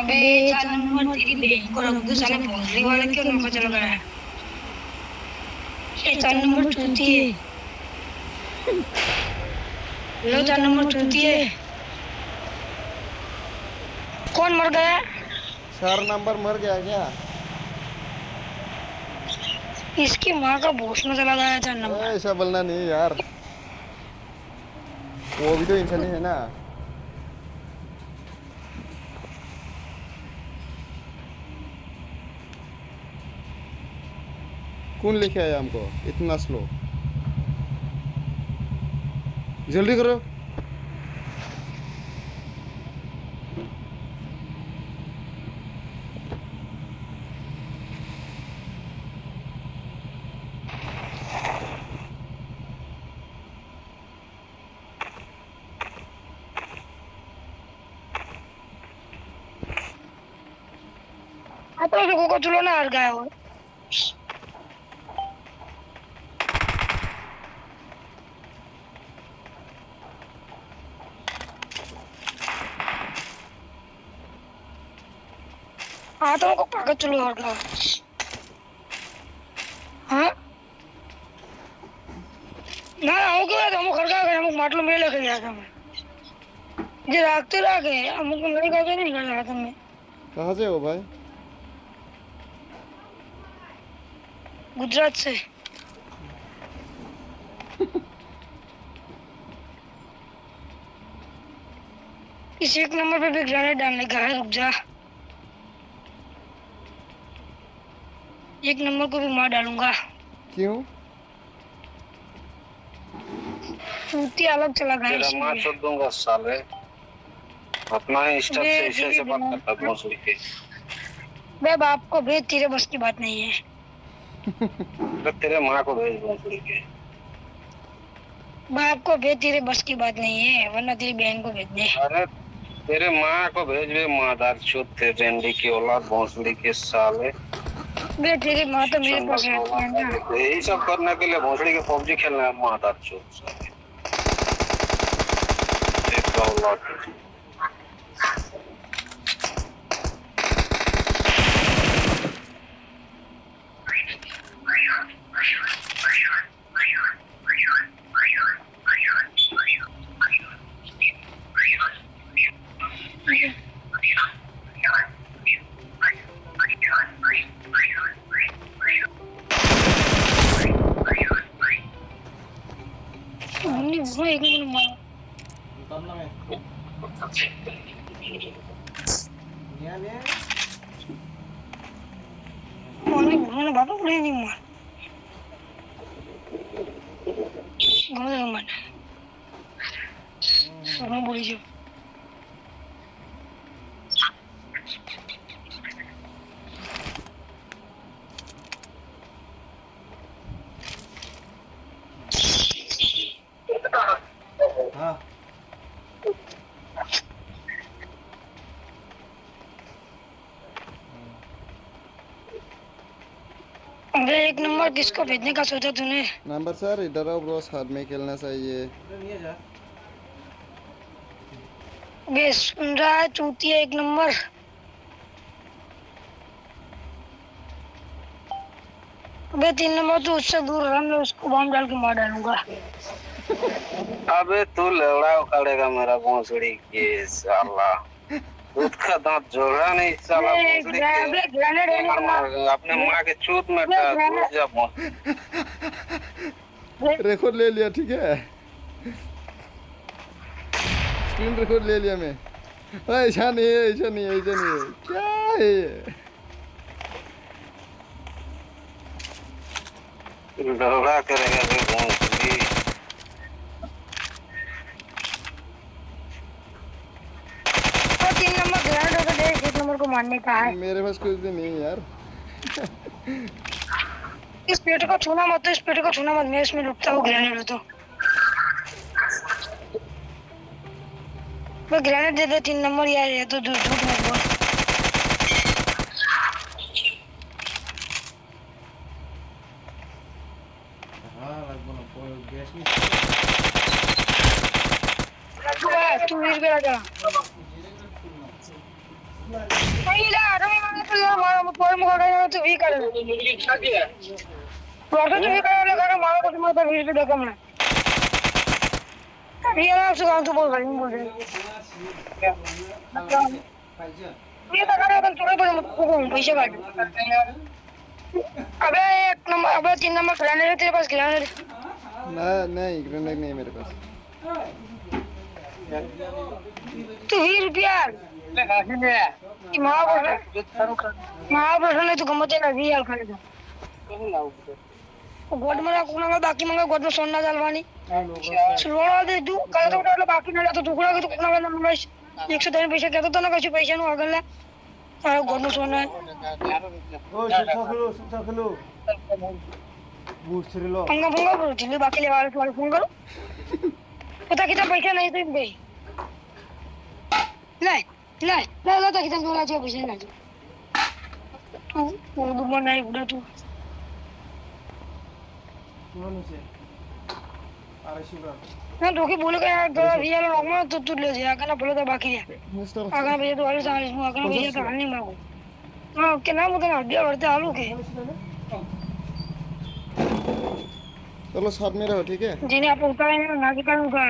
अबे 4 नंबर तेरी बहन को रख दो, साले भोसड़ी वाले क्यों नौका चल गया है? ये 4 नंबर चूती है। लो 4 नंबर चूती है। कौन मर गया? 4 नंबर मर गया क्या? इसकी माँ का भोस में चला गया 4 नंबर। ऐसा बोलना नहीं यार, वो भी तो इंसान ही है ना। कौन लेके आया हमको इतना स्लो? जल्दी करो। अपने लोगों को चलो ना, हार गया हो। हाँ तो उनको पागल चलो, हार गया। हाँ ना हो गया तो हम खड़का गए, हम माटलो में लेके गया था। मैं जे राखते रह गए, हमको नहीं गए, नहीं कर रहा था मैं। कहाँ से हो भाई? गुजरात से। इस 1 नंबर पे भी ग्रेनेड डालने का है, रुक जा। 1 नंबर को भी मार डालूंगा। क्यों? चूती अलग चला गया। तेरा मार छोड़ दूंगा साले, अपना ही स्टाफ से ऐसे बात करता है भोसड़ी के। बे बाप को भेज, तेरे बस की बात नहीं है। तो तेरे माँ को भेज भोसड़ी के। बाप को भेज, तेरे बस की बात नहीं है, वरना तेरी बहन को भेज दे। अरे तेरे माँ को भेज बे, मादार चोद तेरे रेंडी की औलाद भोसड़ी के साले। बे तेरी माँ तो मेरे पास रहती है ना। यही सब करने के लिए भोसड़ी के पबजी खेलना है, मादार चोद साले। एक औलाद बाबा बोले नहीं मार मन सुनो बोली जो हाँ अबे 1 नंबर किसको भेजने का सोचा तूने? नंबर सर इधर आओ ब्रो, साथ में खेलना चाहिए। बे सुन रहा है चूतिया 1 नंबर। अबे 3 नंबर तो उससे दूर रहा, मैं उसको बम डाल के मार डालूंगा। अबे तू लड़ा उखाड़ेगा मेरा भोसड़ी के साला, दूध का दांत जोड़ा नहीं साला भोसड़ी के। अपने माँ के चूत में रिकॉर्ड ले लिया, ठीक है, स्क्रीन रिकॉर्ड ले लिया मैं। ऐसा नहीं है, ऐसा नहीं है, ऐसा नहीं है, क्या है ये? लड़ा करेगा रे भोसड़ी। 3 नंबर ग्रैंड होकर देख, 1 नंबर को मारने का है। मेरे पास कुछ भी नहीं है यार। इस पेट को छूना मत, इस पेट को छूना मत, मैं इसमें लुटता हूँ ग्रेनेड हो तो। मैं ग्रेनेड दे दे 3 नंबर यार, ये तो झूठ मत बोल। तू 20 पे आ जा। नहीं ला रहा मैं तो यार मारा मत कोई मुका गया तो भी कर तो भी कर लगा मारा को मैं तो भी देखो मैं ये ना सुन तो बोल रही ये तो करे तो थोड़े बड़े को पैसे काट अबे एक नंबर अबे 3 नंबर ग्रेनेड है तेरे पास ग्रेनेड नहीं ग्रेनेड नहीं है मेरे पास तू 20 रुपया महाप्रश्न तू गमते ना 20 यार खाने गोड में कुना बाकी मंगा गोड में सोना जलवानी सुरवाड़ा दे तू कल तो उठा बाकी ना तो टुकड़ा के कुना में नंबर 110 पैसे कहता तो ना कछु पैसे नु अगल ले सारा गोड में सोना ओ सुखलो बूस्ट लो पंगा ब्रो दिल्ली बाकी ले वाले फोन करो पता कितना पैसा नहीं तो भाई नहीं तो कितना बोला जो पैसे नहीं तू दुबा नहीं बुढ़ा तू सुनो से अरे शिवरा ना तो के बोलेगा यार तो रियल लोग तो तू ले जा करना बोले तो बाकी है अगर भैया तो वाले सारे इसमें अगर भैया तो नहीं मांगो हां के नाम बता हड्डियां भरते आलू के चलो साथ में रहो ठीक है जिन्हें आप उतारे ना कि करूंगा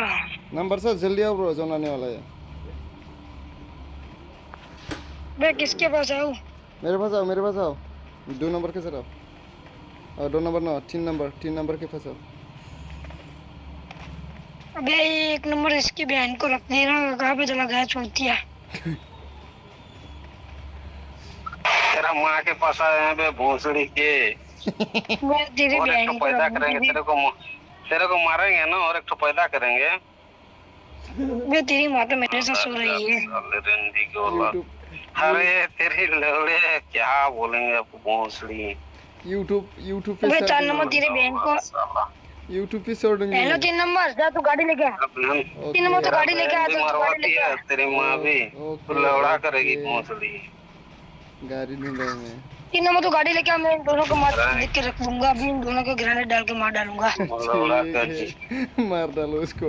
नंबर सर जल्दी आओ ब्रो जोन आने वाला है मैं किसके पास आऊं मेरे पास आओ 2 नंबर के सर आओ और 2 नंबर ना 3 नंबर के पास आओ अबे एक नंबर इसकी बहन को रख देना कहां पे चला गया छोड़तिया तेरा माँ के पास आए हैं बे भोसड़ी के मैं तेरी और एक बहन तो पैदा करेंगे तेरे को मारेंगे ना और एक तो पैदा करेंगे मैं तेरी माँ तो मेरे साथ सो रही है रंडी की औलाद अरे तेरी लौड़े क्या बोलेंगे आपको भोसड़ी YouTube पे मैं 4 नंबर तेरे बहन को YouTube पे छोड़ दूंगी हेलो 3 नंबर जा तू गाड़ी लेके आ 3 नंबर तो गाड़ी लेके आ जा मरवाती है तेरी माँ भी लौड़ा करेगी भोसड़ी गाड़ी नहीं लाऊंगा 3 नंबर तो गाड़ी लेके आ मैं इन दोनों को मार देख के रख दूंगा अभी इन दोनों को ग्रेनेड डाल के मार डालूंगा लौड़ा कर मार डालो उसको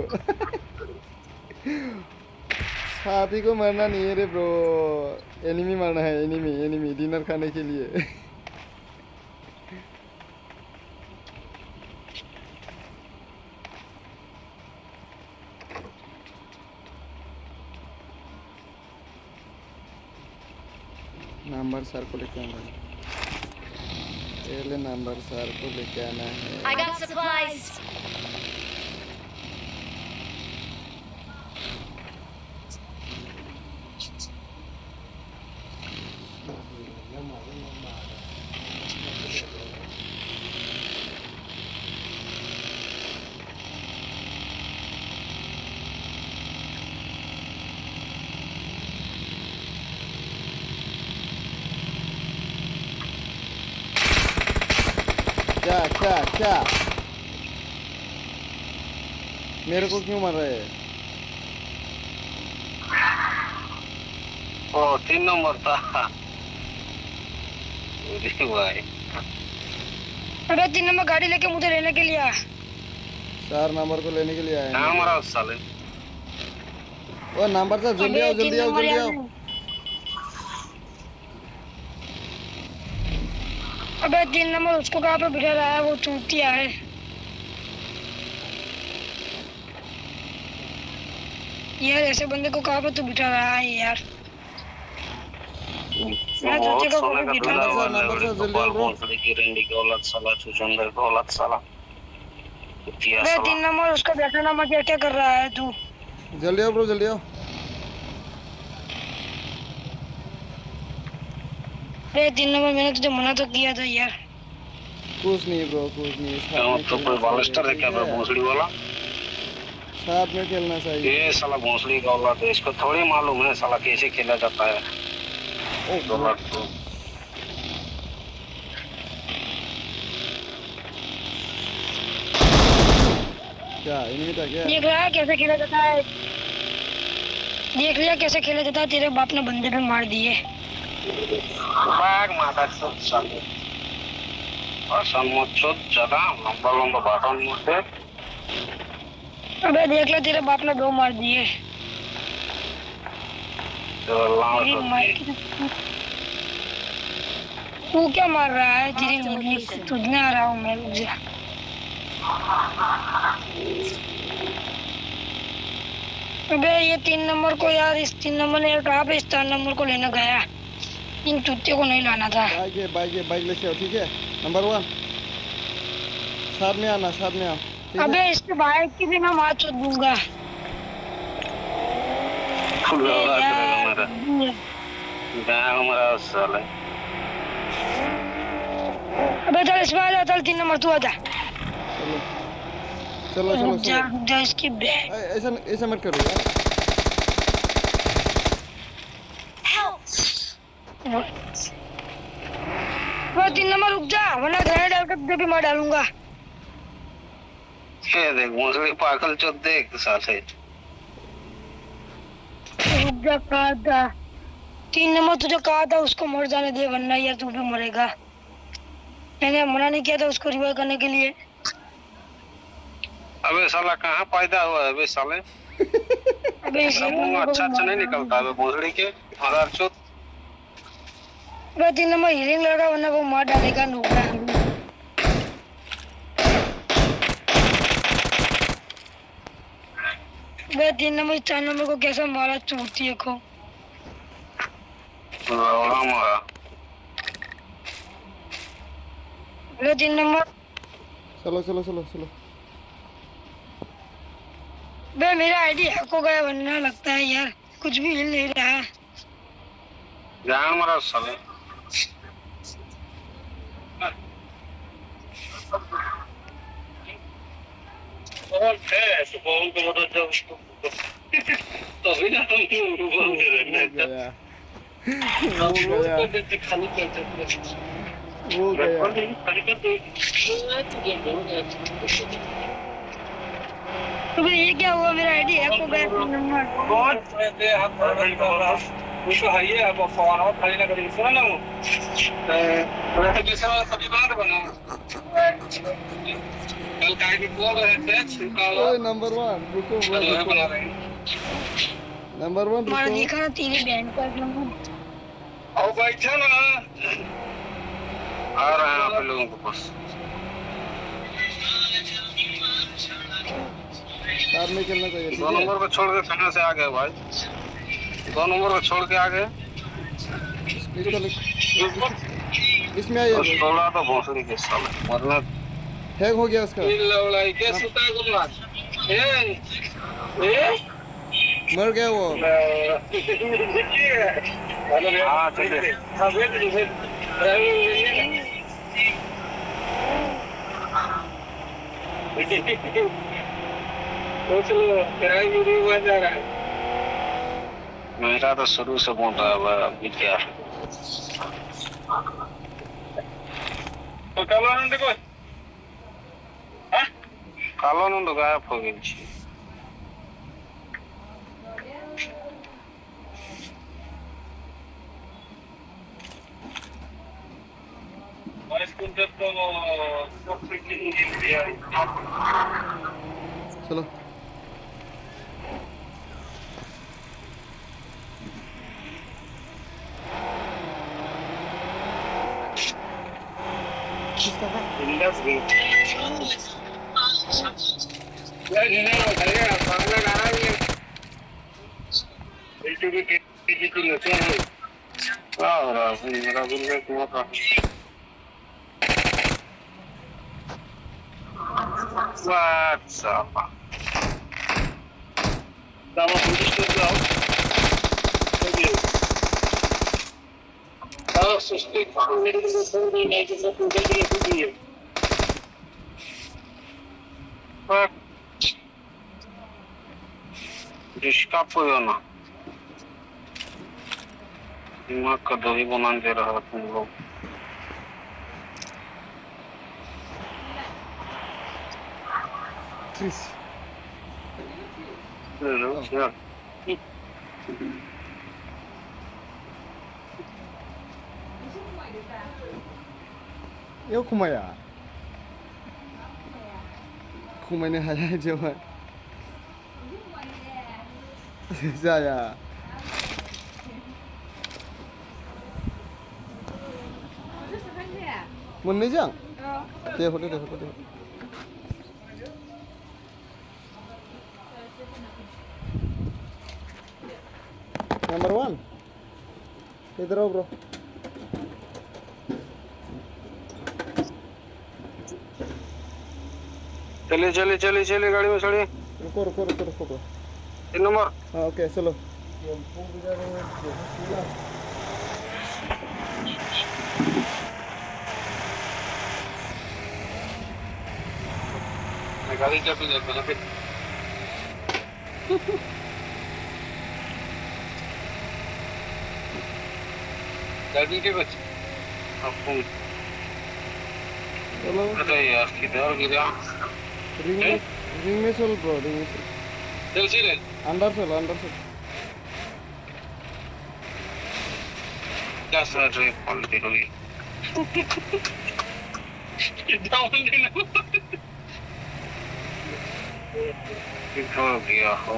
साथी को मारना नहीं है रे ब्रो एनिमी मारना है एनिमी डिनर खाने के लिए नंबर सर को लेके आना है पहले नंबर सर को लेके आना है I got supplies. क्या मेरे को क्यों मार रहे हैं ओ 3 नंबर था भाई अबे 3 नंबर गाड़ी लेके मुझे लेने के लिए आ 4 नंबर को लेने के लिए आए ना मरा साले ओ नंबर सर जल्दी आओ अबे 3 नंबर उसको कहाँ पे बिठा रहा है वो चूतिया है यार ऐसे बंदे को कहाँ पे तू बिठा रहा है यार मैं चूतिया को कहाँ पे बिठा रहा हूँ 3 नंबर उसका बैठाना मत क्या कर रहा है तू जल्दी आओ ब्रो जल्दी आओ 3 नंबर मैंने तुझे मना तो किया था यार कुछ नहीं ब्रो कुछ नहीं तो कोई बालिस्टर है क्या बे भोसड़ी वाला साथ में खेलना चाहिए ये साला भोसड़ी का औलाद है इसको थोड़ी मालूम है साला कैसे खेला जाता है क्या इनमें था क्या देख रहा है कैसे खेला जाता है देख लिया कैसे खेला जाता है तेरे बाप ने बंदे पे मार दिए भाग माता सब साले भाषण मत चोद ज्यादा लंबा भाषण मत दे अबे देख ले तेरे बाप ने 2 मार दिए तो लाओ तेरी तो माँ की तू क्या मार रहा है तेरी मुझे तुझने आ रहा हूँ मैं रुक जा अबे ये 3 नंबर को यार इस 3 नंबर ने यार कहाँ पे इस 4 नंबर को लेने गया इन चुत्ते को नहीं लाना था बाइक लेके आओ ठीक है नंबर 1 साथ में आ ठीक है अबे इसके बाइक की भी मैं मार चुद दूंगा फुल अबे लगा करेगा यार मेरा गाँव मेरा साले अबे चल इसमें आ जा चल 3 नंबर तू आ जा चलो रुक जा इसकी बैग ऐसा मत करो यार वो 3 नंबर रुक जा वरना ग्रेनेड डाल कर तुझे भी मार डालूंगा ये देख मुझे पागल चोद देख साले रुक जा कहा था 3 नंबर तुझे कहा था उसको मर जाने दे वरना यार तू भी मरेगा मैंने मना नहीं किया था उसको रिवाइव करने के लिए अबे साला कहाँ पैदा हुआ है अबे साले अबे इसी मुंह अच्छा नहीं निकलता है भोसड़ी के हरार चोद अबे 3 नंबर हीलिंग लगा वरना वो मार डालेगा नुकड़ा अबे 3 नंबर 4 नंबर को कैसा मारा चूती है को मारा अबे 3 नंबर चलो बे मेरा आईडी हैक हो गया वरना लगता है यार कुछ भी हिल नहीं रहा है गाँव मेरा साले और है तो बोल के मतलब जब उसको तो भी ना हम बोल के रहना खाली करते वो गया तो ये क्या हुआ मेरा आईडी हैक हो गया 3 नंबर कौन दे हाथ उसको हाइए अब फोन और खाली ना करिए सुना ना तो जैसे सब्जी बना दे बना कल का भी बोल रहे थे निकालो नंबर 1 रुको बना रहे नंबर 1 मार रुको देखा ना तेरी बहन का नंबर आओ बैठा ना आ रहे हैं आप लोगों के पास साथ में चलना चाहिए ठीक 2 है नंबर को छोड़ के कहां से आ गए भाई 2 नंबर को छोड़ के आ गए इसमें आइए थोड़ा तो भोसड़ी के साले वरना हैक हो गया उसका लड़ाई के सुता गुमला ए मर गया वो हां चलिए मेरा तो शुरू से बोल रहा है अभी क्या तो कालो नंद गायब हो गई छी चलो What's up? Estamos listos já. Ah, suspeito que ele não foi nem nada para poder resolver. Escapou eu não. दिमाग का दही बना दे रहा तुम लोग Yêu không mày à? Không mày này hay chưa mày? Ra à? मोननैजों हाँ दे हरदो दे हरदो दे नंबर 1 इधर आओ ब्रो चलिए गाड़ी में चढ़िए। रुको रुको रुको रुको ब्रो 3 नंबर। हाँ ओके चलो गाड़ी क्या पी जाता है गाड़ी के बच्चे आपको चलो अरे यार किधर गिरा रिंग में चल ब्रो रिंग में चल चल सीधे अंदर चल क्या सर रे पलटी होगी डाउन देना किधर गया हो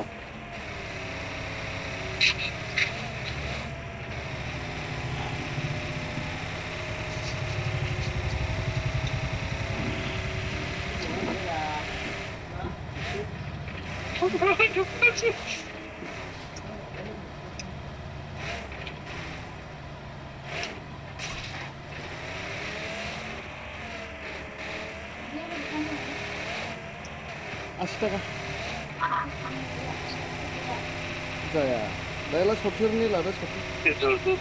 आसिटाका जाया दायला 70 लादो 70 लादो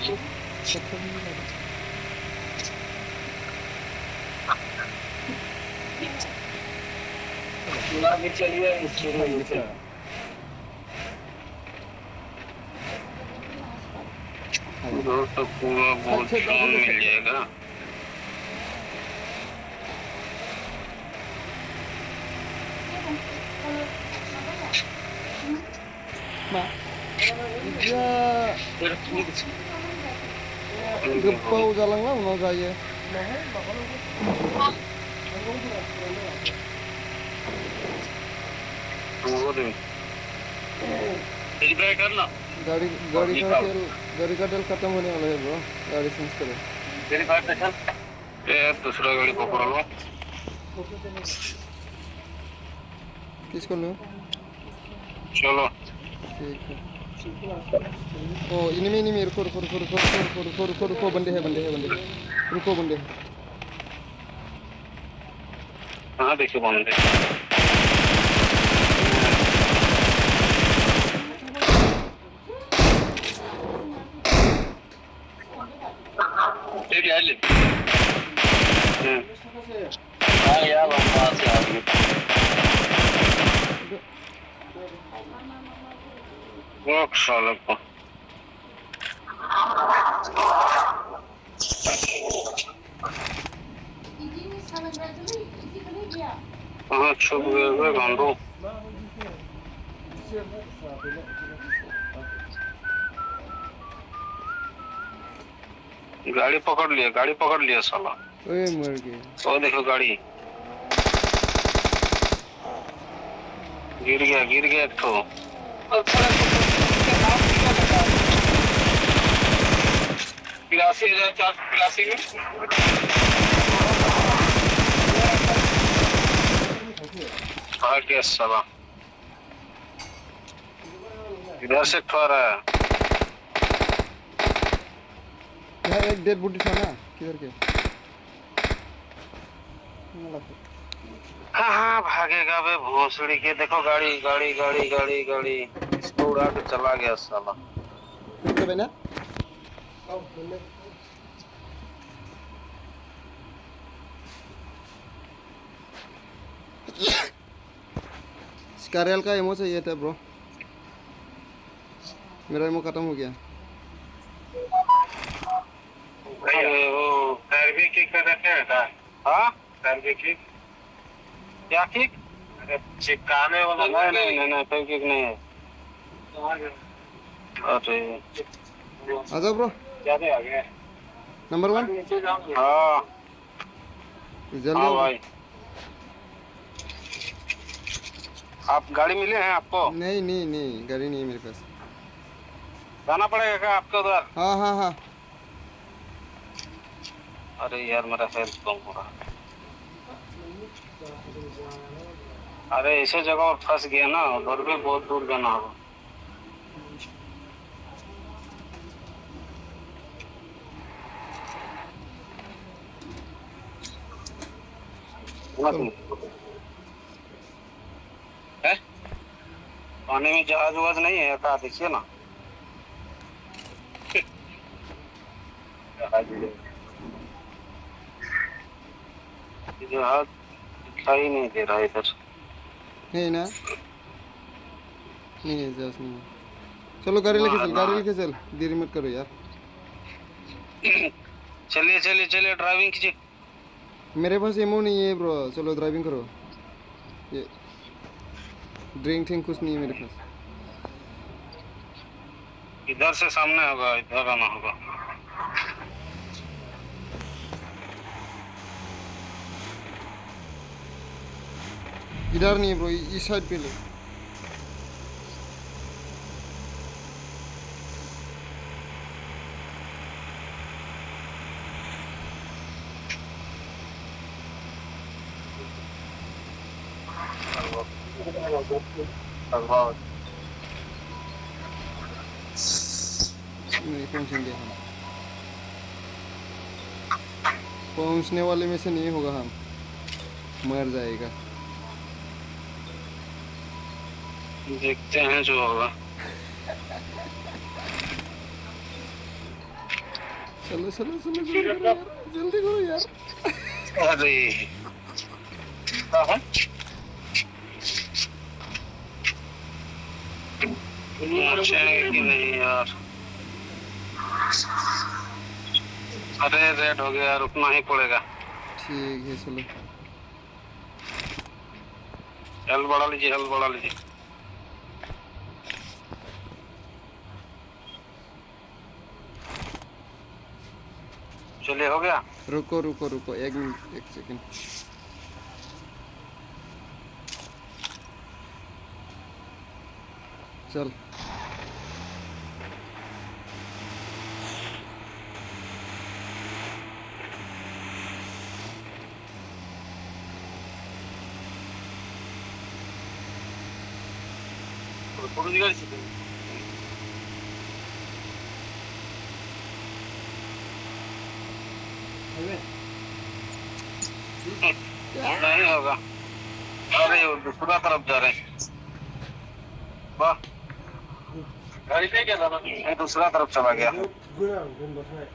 चलिए तो पूरा बहुत कम मिल जाएगा मा या गोबाव जालांला उनाव जायो करना गाड़ी का तेल खत्म होने वाला है ब्रो गाड़ी चेंज करो तेरी कार पे चल दूसरा गाड़ी पकड़ लो किसको लो चलो ठीक है ओ इनमी रुको बंदे है रुको बंदे हाँ देखिए बंदे ठीक है ले हाँ यार वहाँ से आ गए वो साला को हाँ छुप गए गांडू गाड़ी पकड़ लिया साला ओए मर गए वो देखो गाड़ी गिर गया एक तो 83,483 में आ गया साला इधर से ठा रहा है यहाँ एक डेड बॉडी था ना किधर के हाँ भागेगा बे भोसड़ी के देखो गाड़ी इसको उड़ा के चला गया साला तो बना स्कारल का एमो चाहिए था ब्रो मेरा एमो खत्म हो गया अरे वो कार्बी किक का रखे था हाँ कार्बी किक क्या किक अरे चिपकाने वाला नहीं कोई किक नहीं है अरे आजा ब्रो ज्यादा आ गया नंबर 1 हाँ जल्दी भाई आप गाड़ी मिले हैं आपको नहीं गाड़ी नहीं है मेरे पास जाना पड़ेगा क्या आपके उधर हाँ अरे यार मेरा हेल्थ कम हो रहा है। अरे ऐसे जगह पर फंस गया ना, उधर भी बहुत दूर जाना होगा। है? पानी में जहाज वहाज नहीं है का? देखिए ना जहाज दिखाई नहीं दे रहा इधर। है ना? नहीं है, जहाज नहीं है। चलो गाड़ी लेके चल, गाड़ी लेके चल, देरी मत करो यार। चलिए चलिए चलिए, ड्राइविंग कीजिए। मेरे पास एमओ नहीं है ब्रो, चलो ड्राइविंग करो। ये ड्रिंक कुछ नहीं है मेरे पास। इधर से सामने होगा, इधर आना होगा। इधर नहीं है ब्रो, इस साइड पे ले। नहीं पहुंचेंगे हम, पहुंचने वाले में से नहीं होगा, हम मर जाएगा। देखते हैं जो होगा। चलो चलो चलो जल्दी करो यार, जल्दी करो यार। अरे पहुंचेंगे कि नहीं यार? अरे रेड हो गया, रुकना ही पड़ेगा। ठीक है चलो। हेल्थ बढ़ा लीजिए, हेल्थ बढ़ा लीजिए। चलिए हो गया। रुको रुको रुको, एक मिनट, एक सेकंड। चल नहीं होगा। अरे वो दूसरा तरफ जा रहे हैं। वाह, गाड़ी पे क्या था? दूसरा तरफ चला गया। गुना गुन बस है।